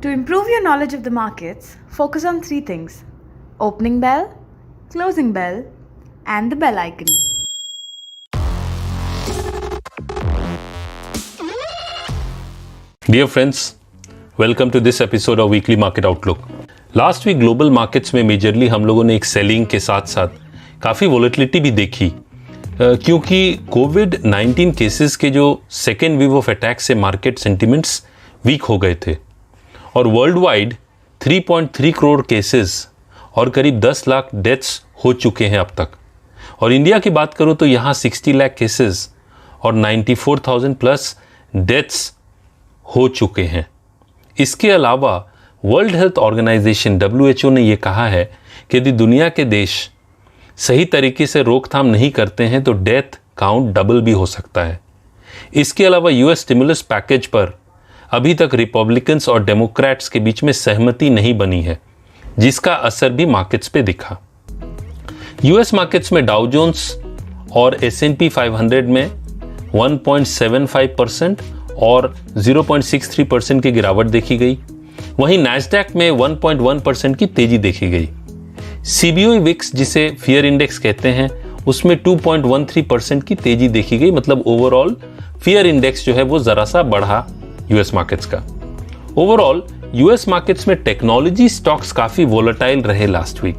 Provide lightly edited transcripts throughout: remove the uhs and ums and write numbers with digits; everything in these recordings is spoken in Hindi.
To improve your knowledge of the markets, focus on three things: opening bell, closing bell, and the bell icon. Dear friends, welcome to this episode of Weekly Market Outlook. Last week global markets में मेजरली हम लोगों ने एक सेलिंग के साथ साथ काफ़ी वॉलेटिलिटी भी देखी क्योंकि कोविड-19 केसेस के जो सेकेंड वेव ऑफ अटैक से मार्केट सेंटिमेंट्स वीक हो गए थे और वर्ल्ड वाइड 3.3 करोड़ केसेस और करीब 10 लाख डेथ्स हो चुके हैं अब तक। और इंडिया की बात करूं तो यहाँ 60 लाख केसेस और 94,000 प्लस डेथ्स हो चुके हैं। इसके अलावा वर्ल्ड हेल्थ ऑर्गेनाइजेशन WHO ने यह कहा है कि यदि दुनिया के देश सही तरीके से रोकथाम नहीं करते हैं तो डेथ काउंट डबल भी हो सकता है। इसके अलावा यूएस स्टिमुलस पैकेज पर अभी तक रिपब्लिकन्स और डेमोक्रेट्स के बीच में सहमति नहीं बनी है, जिसका असर भी मार्केट्स पे दिखा। यूएस मार्केट्स में डाउ जोन्स और S&P 500 में 1.75% और 0.63% की गिरावट देखी गई। वहीं नैस्डैक में 1.1% की तेजी देखी गई। CBOE विक्स जिसे फियर इंडेक्स कहते हैं उसमें 2.13% की तेजी देखी गई। मतलब ओवरऑल फियर इंडेक्स जो है वो जरा सा बढ़ा यूएस मार्केट्स का। ओवरऑल यूएस मार्केट्स में टेक्नोलॉजी स्टॉक्स काफी वोलेटाइल रहे लास्ट वीक।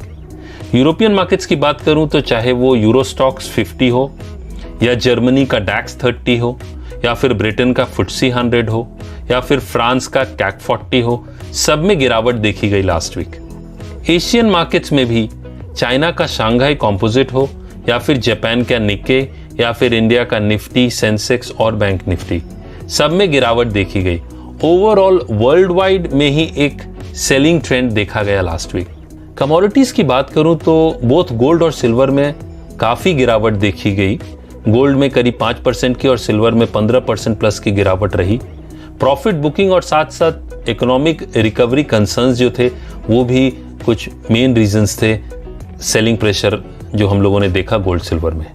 यूरोपियन मार्केट्स की बात करूं तो चाहे वो यूरो स्टॉक्स 50 हो या जर्मनी का डैक्स 30 हो या फिर ब्रिटेन का FTSE 100 हो या फिर फ्रांस का CAC 40 हो, सब में गिरावट देखी गई लास्ट वीक। एशियन मार्केट्स में भी चाइना का शांघाई कॉम्पोजिट हो या फिर जापान का निक्के या फिर इंडिया का निफ्टी, सेंसेक्स और बैंक निफ्टी, सब में गिरावट देखी गई। ओवरऑल वर्ल्ड वाइड में ही एक सेलिंग ट्रेंड देखा गया लास्ट वीक। कमोडिटीज की बात करूं तो बोथ गोल्ड और सिल्वर में काफी गिरावट देखी गई। गोल्ड में करीब 5% की और सिल्वर में 15% प्लस की गिरावट रही। प्रॉफिट बुकिंग और साथ साथ इकोनॉमिक रिकवरी कंसर्न्स जो थे वो भी कुछ मेन रीजंस थे सेलिंग प्रेशर जो हम लोगों ने देखा गोल्ड सिल्वर में।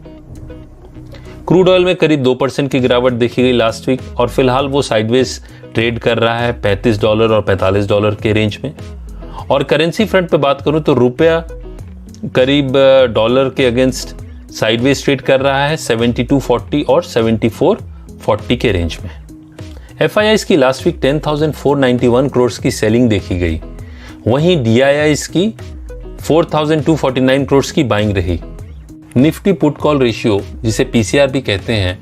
क्रूड ऑयल में करीब 2% की गिरावट देखी गई लास्ट वीक और फिलहाल वो साइडवेज ट्रेड कर रहा है $35 और $45 के रेंज में। और करेंसी फ्रंट पे बात करूं तो रुपया करीब डॉलर के अगेंस्ट साइडवेज ट्रेड कर रहा है 72.40 और 74.40 के रेंज में। FIIs की लास्ट वीक 10,491 करोड़ की सेलिंग देखी गई। वहीं DIIs की 4,249 करोड़ की बाइंग रही। निफ्टी पुट कॉल रेशियो जिसे PCR भी कहते हैं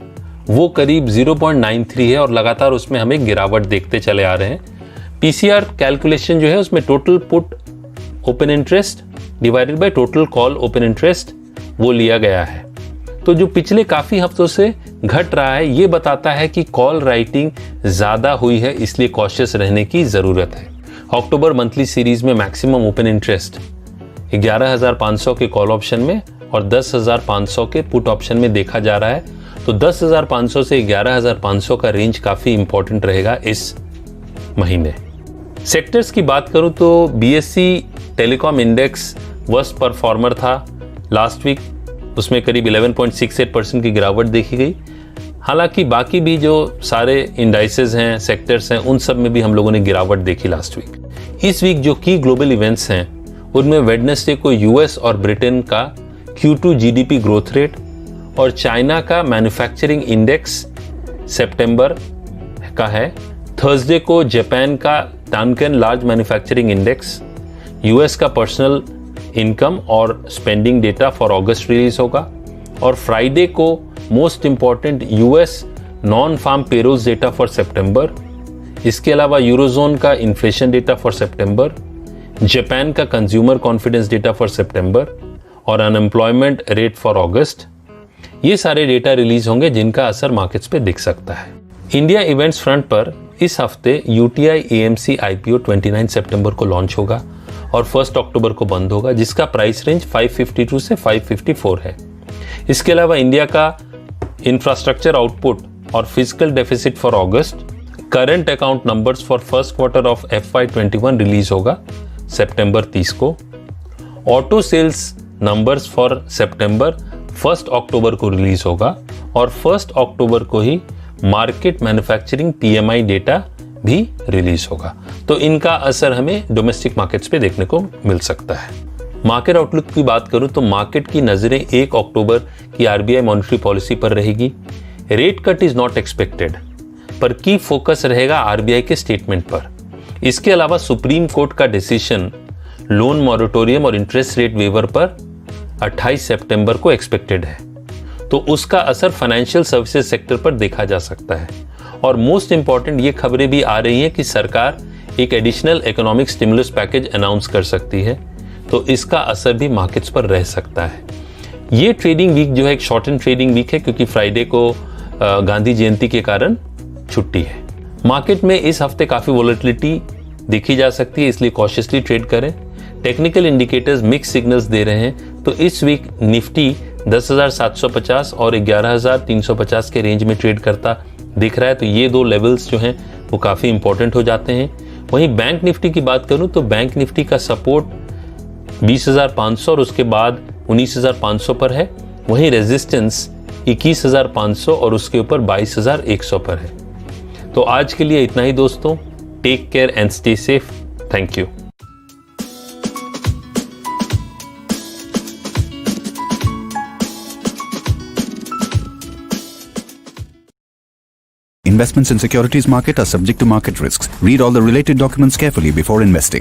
वो करीब 0.93 है और लगातार उसमें हमें गिरावट देखते चले आ रहे हैं। PCR कैलकुलेशन जो है उसमें total put open interest divided by total call open interest वो लिया गया है। तो जो पिछले काफी हफ्तों से घट रहा है ये बताता है कि कॉल राइटिंग ज्यादा हुई है, इसलिए कॉशियस रहने की जरूरत है। अक्टूबर मंथली सीरीज में मैक्सिमम ओपन इंटरेस्ट 11,500 के कॉल ऑप्शन में और 10,500 के पुट ऑप्शन में देखा जा रहा है। तो 10,500 से 11,500 का रेंज काफी इंपॉर्टेंट रहेगा इस महीने। सेक्टर्स की बात करूं तो BSE telecom index worst performer था लास्ट वीक, उसमें करीब 11.68% की गिरावट देखी गई। हालांकि बाकी भी जो सारे इंडाइसेस हैं, सेक्टर्स हैं, उन सब में भी हम लोगों ने गिरावट देखी लास्ट वीक। इस वीक जो की ग्लोबल इवेंट्स हैं उनमें वेडनेसडे को US और ब्रिटेन का Q2 GDP ग्रोथ रेट और चाइना का मैन्युफैक्चरिंग इंडेक्स सितंबर का है। थर्सडे को जापान का Tankan large manufacturing index, US का पर्सनल इनकम और स्पेंडिंग डेटा फॉर अगस्त रिलीज होगा और फ्राइडे को most important US non farm payrolls data for सितंबर। इसके अलावा यूरोजोन का इन्फ्लेशन डेटा फॉर सितंबर, जापान का कंज्यूमर कॉन्फिडेंस डेटा फॉर सितंबर और अनएम्प्लॉयमेंट रेट फॉर अगस्त, ये सारे डेटा रिलीज होंगे जिनका असर मार्केट्स पे दिख सकता है। इंडिया इवेंट्स फ्रंट पर इस हफ्ते UTI AMC IPO 29 सितंबर को लॉन्च होगा और 1 अक्टूबर को बंद होगा, जिसका प्राइस रेंज 552 से 554 है। इसके अलावा इंडिया का इंफ्रास्ट्रक्चर आउटपुट और physical deficit for August, current account numbers for first quarter of FY21 release होगा सितंबर 30 को। ऑटो सेल्स नंबर्स फॉर सितंबर 1 अक्टूबर को रिलीज होगा और 1 अक्टूबर को ही मार्केट मैन्युफैक्चरिंग PMI डेटा भी रिलीज होगा, तो इनका असर हमें डोमेस्टिक मार्केट्स पे देखने को मिल सकता है। मार्केट आउटलुक की बात करूं तो मार्केट की नजरें 1 अक्टूबर की आरबीआई मॉनेटरी पॉलिसी पर रहेगी। Rate cut is not expected, पर की फोकस रहेगा आरबीआई के स्टेटमेंट पर। इसके अलावा सुप्रीम कोर्ट का डिसीजन लोन मॉरेटोरियम और इंटरेस्ट रेट वेवर पर 28 सितंबर को एक्सपेक्टेड है, तो उसका असर फाइनेंशियल सर्विसेज सेक्टर पर देखा जा सकता है। और मोस्ट इंपॉर्टेंट ये खबरें भी आ रही हैं कि सरकार एक additional economic stimulus package announce कर सकती है, तो इसका असर भी मार्केट्स पर रह सकता है। ये ट्रेडिंग वीक जो है एक शॉर्ट एंड ट्रेडिंग वीक है, क्योंकि फ्राइडे को गांधी जयंती के कारण छुट्टी है। मार्केट में इस हफ्ते काफी वॉलेटिलिटी देखी जा सकती है, इसलिए कॉशियसली ट्रेड करें। टेक्निकल इंडिकेटर्स मिक्स सिग्नल्स दे रहे हैं, तो इस वीक निफ्टी 10,750 और 11,350 के रेंज में ट्रेड करता दिख रहा है, तो ये दो लेवल्स जो हैं वो काफ़ी इंपॉर्टेंट हो जाते हैं। वहीं बैंक निफ्टी की बात करूं तो बैंक निफ्टी का सपोर्ट 20,500 और उसके बाद 19,500 पर है। वहीं रेजिस्टेंस 21,500 और उसके ऊपर 22,100 पर है। तो आज के लिए इतना ही दोस्तों। Take care and stay safe. Thank you. Investments in securities market are subject to market risks. Read all the related documents carefully before investing.